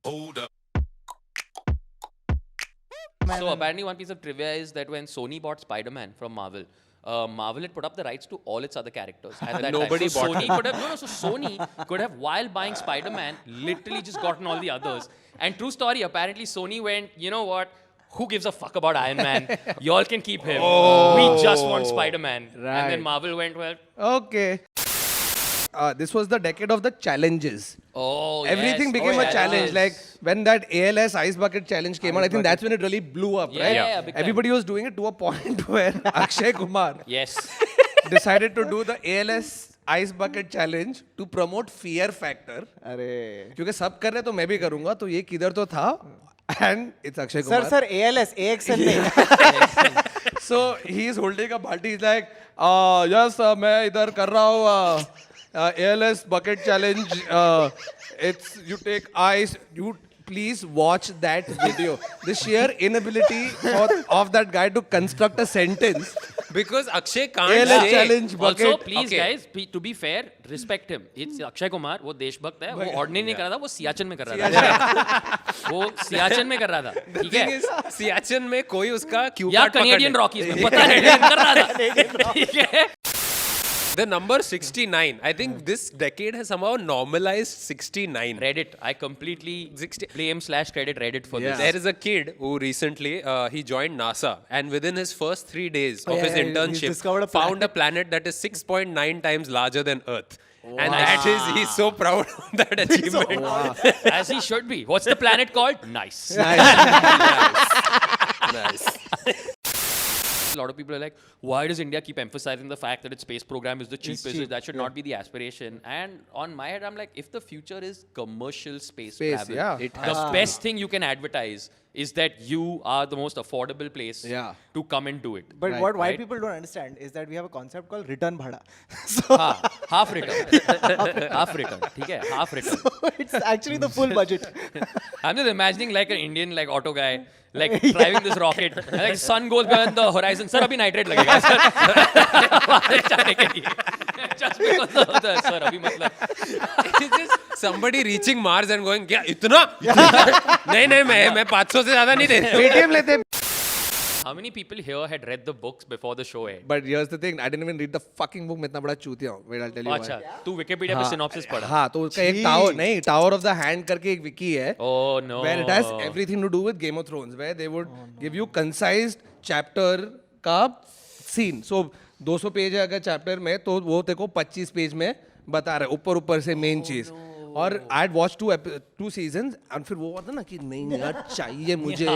So apparently one piece of trivia is that when Sony bought Spider-Man from Marvel, Marvel had put up the rights to all its other characters at that Nobody time. So bought Sony could have so Sony could have, while buying Spider-Man, literally just gotten all the others. And true story, apparently Sony went, you know what? Who gives a fuck about Iron Man? Y'all can keep him. We just want Spider-Man. And Right. then Marvel went, well, Okay. This was the decade of the challenges. oh, Everything yes. became Oh, a yeah, challenge. yes. Like when that ALS ice bucket challenge came out, I think that's when it really blew up, Yeah, right? yeah, big time. Everybody was doing it to a point where Akshay Kumar Yes. decided to do the ALS ice bucket challenge to promote fear factor. अरे क्योंकि सब कर रहे तो मैं भी करूंगा तो ये किधर तो था and it's Akshay Kumar. Sir ALS AXL नहीं So he is holding a body. He's like, yes, मैं इधर कर रहा हूँ ALS bucket challenge. It's you take ice. You please watch that video. The sheer inability of that guy to construct a sentence. Because Akshay can't ALS say. challenge bucket. Also, please Okay. guys, to be fair, respect him. It's Akshay Kumar, वो देशभक्त है, वो ordinary नहीं कर रहा था, वो सियाचिन में कर रहा था. वो सियाचिन में कर रहा था, The ठीक thing है? is, सियाचिन में कोई उसका क्यू या कार्ड पकड़ कनेडियन नहीं. रॉकीज में पता नहीं लेकिन कर रहा था, ठीक है? The number 69. I think this decade has somehow normalized 69. Reddit, I completely blame/credit Reddit for this. There is a kid who recently he joined NASA, and within his first 3 days of yeah, his yeah, he's internship, discovered a found a planet that is 6.9 times larger than Earth. And that is, he's so proud of that achievement. As he should be. What's the planet called? Nice. Nice. A lot of people are like, why does India keep emphasizing the fact that its space program is the cheapest? cheap, That should not be the aspiration. And on my head, I'm like, if the future is commercial space travel, yeah. It the has to best thing you can advertise is that you are the most affordable place Yeah. to come and do it. But Right, what white right. people don't understand is that we have a concept called return bhada. So Half return. Half return. ठीक है? Half return. it's actually the full budget. I'm just imagining like an Indian like auto guy like driving this rocket and like sun goes beyond the horizon. Sir, अभी nitrate लगेगा sir. वापस जाने के लिए. Just because of the sir अभी मतलब. It's just somebody reaching Mars and going, क्या इतना? नहीं मैं 500 से ज़्यादा नहीं दे रहा. पेटीएम लेते. How many people here had read the books before the show aired? But here's the thing, I didn't even read the fucking book. मैं इतना बड़ा चूतिया हूँ. Wait, I'll tell you अच्छा, why. तू Wikipedia पे synopsis पढ़ा. हाँ, तो उसका एक टावर नहीं, टावर ऑफ द हैंड करके एक विकी है. Oh no. Where it has everything to do with Game of Thrones, where they would give you concise chapter का scene. So 200 पेज है अगर चैप्टर में तो वो तेरे को 25 पेज में बता रहा है ऊपर से मेन चीज. और I had watch two seasons and फिर वो होता ना कि नहीं यार चाहिए मुझे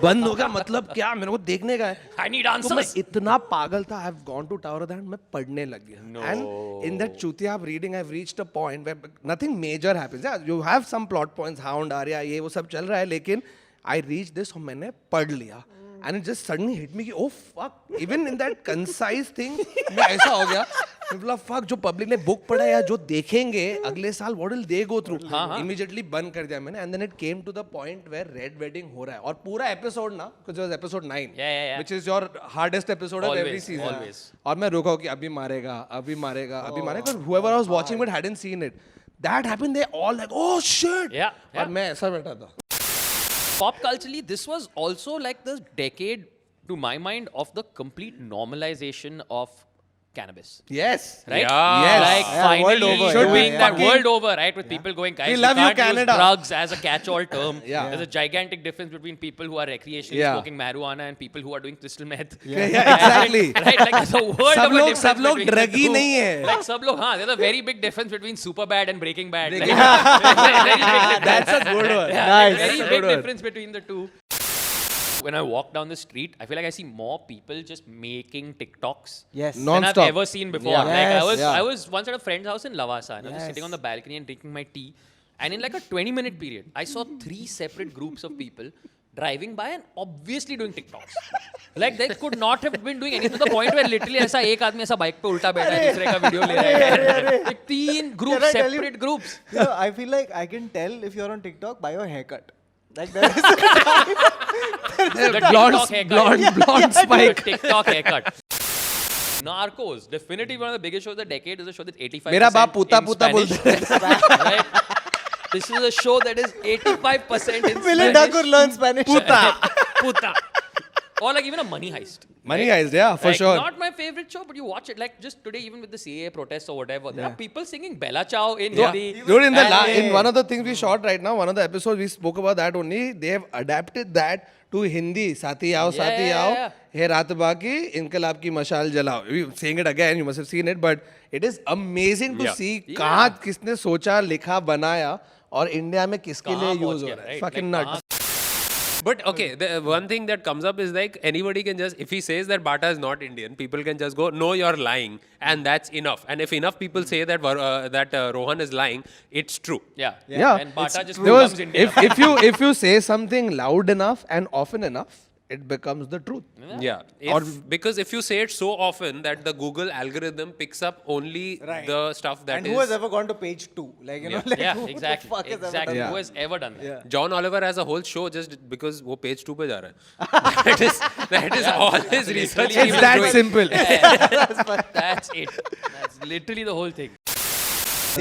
बंद हो गया मतलब क्या मेरे को देखने का है. I need तो मैं answers. इतना पागल था. I have gone to tower of the hand. मैं पढ़ने लग गया. एंड इन दैट चूतिया reading I have reached a point where nothing major happens. You have some plot points, Hound Arya ये वो सब चल रहा है, लेकिन आई रीच दिस और मैंने पढ़ लिया. And it just suddenly hit me कि oh fuck, even in that concise thing मैं ऐसा हो गया. मैं बोला फक, जो पब्लिक ने बुक पढ़ा या जो देखेंगे अगले साल what will they go through. Immediately बंद कर दिया मैंने. And then it came to the point where red wedding हो रहा है और पूरा एपिसोड ना, कुछ episode 9 yeah. Which is your hardest episode of every Always, season. always. और मैं रुका कि अभी मारेगा अभी मारेगा अभी मारेगा. whoever I was watching it hadn't seen it. That happened, they all like oh shit. Yeah, yeah. और मैं ऐसा बैठा था. Pop culturally, this was also like the decade, to my mind, of the complete normalization of cannabis. Yes. Right? Yeah. Yes. Like Yeah, finally world over. Should be doing that fucking- world over, right? With people going, guys, We you love you, can't use Canada. drugs as a catch-all term. Yeah. There's a gigantic difference between people who are recreationally Yeah. smoking marijuana and people who are doing crystal meth. Yeah, exactly. Right? Like there's a world of a difference सब लोग between the druggy two. नहीं है. Like सब लोग, हाँ, there's a very big difference between Superbad and Breaking Bad. Breaking Like, very big difference. That's a good one. Yeah, Nice. very That's a big good one. difference between the two. When I walk down the street, I feel like I see more people just making TikToks Yes. No. than I've Non-stop. ever seen before. Yeah. Like Yes, I was once at a friend's house in Lavasa, and I was just sitting on the balcony and drinking my tea. And in like a 20-minute period, I saw 3 separate groups of people driving by and obviously doing TikToks. Like they could not have been doing anything to the point where literally ऐसा एक आदमी ऐसा bike पे उल्टा बैठा है दूसरे का वीडियो ले रहा है. Like 3 groups, Can I tell you- separate groups. You know, I feel like I can tell if you're on TikTok by your haircut. Like that is The blonde, TikTok haircut. blonde spike. The TikTok haircut. Narcos, definitively one of the biggest shows of the decade, is a show that's 85% मेरा बाप पूता in पूता Spanish. बोलते हैं. Right? This is a show that is 85% in Will Spanish. Thakur learn Spanish? Puta. Or like even a money heist. Money Heist, yeah, for Like, sure. Not my favorite show, but you watch it. Like just today, even with the CAA protests or whatever, there are people singing Bella Ciao in Hindi. Dude, in And in one of the things we shot right now, one of the episodes we spoke about that only. They have adapted that to Hindi. Sati aao, sati Yeah, aao. yeah. Hey raat baki, inqilab ki mashal jalao. We saying it again. You must have seen it, but it is amazing to Yeah. see कहाँ किसने सोचा, लिखा, बनाया और India में किसके लिए कहाँ यूज पहुंच हो गया, रहा है. right? Fucking Like, nuts. But okay, the one thing that comes up is like anybody can just, if he says that Bata is not Indian, people can just go, no, you're lying, and that's enough. And if enough people say that Rohan is lying, it's true. Yeah. Yeah. And Bata just There was, becomes India. if you say something loud enough and often enough, it becomes the truth. Yeah. Because if you say it so often that the Google algorithm picks up only Right. the stuff that And is. who has ever gone to page 2? Like, you know, like Yeah, who exactly. the fuck has ever Exactly. done Who that? has ever done that? Yeah. John Oliver has a whole show just because वो page 2 पे जा रहा है. that is all his research. he It's was that doing. simple. That's it. That's literally the whole thing.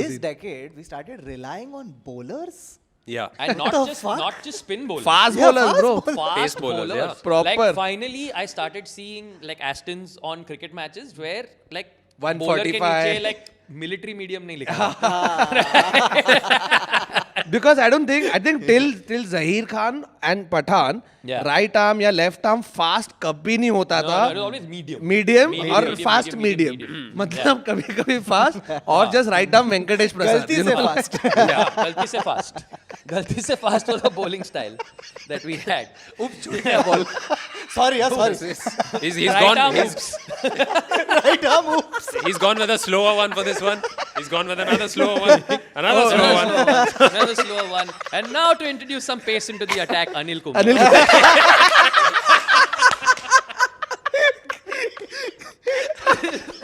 This decade, we started relying on bowlers. Yeah. And What the fuck? not just spin bowlers. Fast Yeah, bowlers, fast bro. bowlers. Pace bowlers, yeah. Proper. Like finally, I started seeing like Astons on cricket matches where like bowler के 145. नीचे like military medium नहीं लिखा. Because I think till Zahir Khan and Pathan, Yeah. right arm या left arm fast कभी नहीं होता No, था. it was always medium. Medium Medium, और medium, fast medium, medium. medium. मतलब कभी कभी fast और just right arm Venkatesh Prasad. गलती you से know? fast. Yeah, गलती से fast. गलती से fast was the bowling style that we had. Oops, छूट गया ball. Sorry, yeah, sorry. He's Right gone. arm He's, oops. Right arm, oops. he's gone with a slower one for this one. He's gone with another slower one. Another slower one. Another slower one. And now to introduce some pace into the attack, Anil Kumar.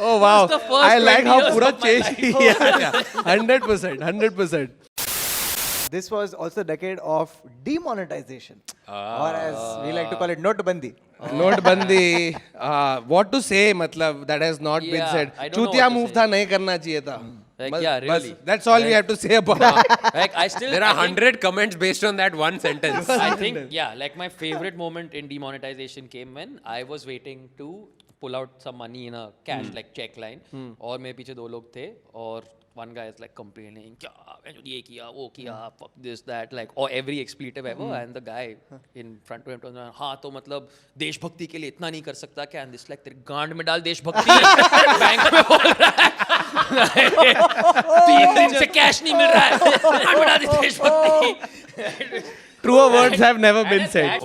Oh wow! the first I like 20 how years पूरा of my change. Yeah, 100%. This was also a decade of demonetization. Or as we like to call it, notbandi. Notebandi. What to say? मतलब that has not been Yeah, said. I don't know चूतिया what to move say. था नहीं करना चाहिए था. Like, बस- yeah, बस, really. That's all we have to say about it. Like I still There are I think- 100 comments based on that one sentence. I think, yeah, like my favorite moment in demonetization came when I was waiting to pull out some money in a cash, like check line. और मेरे पीछे दो लोग थे और one guy is like complaining, क्या ये किया, वो किया, fuck this, that, like, or every expletive ever. And the guy in front of him told me, हाँ तो मतलब देशभक्ति के लिए इतना नहीं कर सकता क्या? And this like तेरे गांड में डाल देशभक्ति, बैंक में बोल रहा है, 3 दिन से कैश नहीं मिल रहा है, गांड में डाल दे देशभक्ति. Truer words have never And been at said. that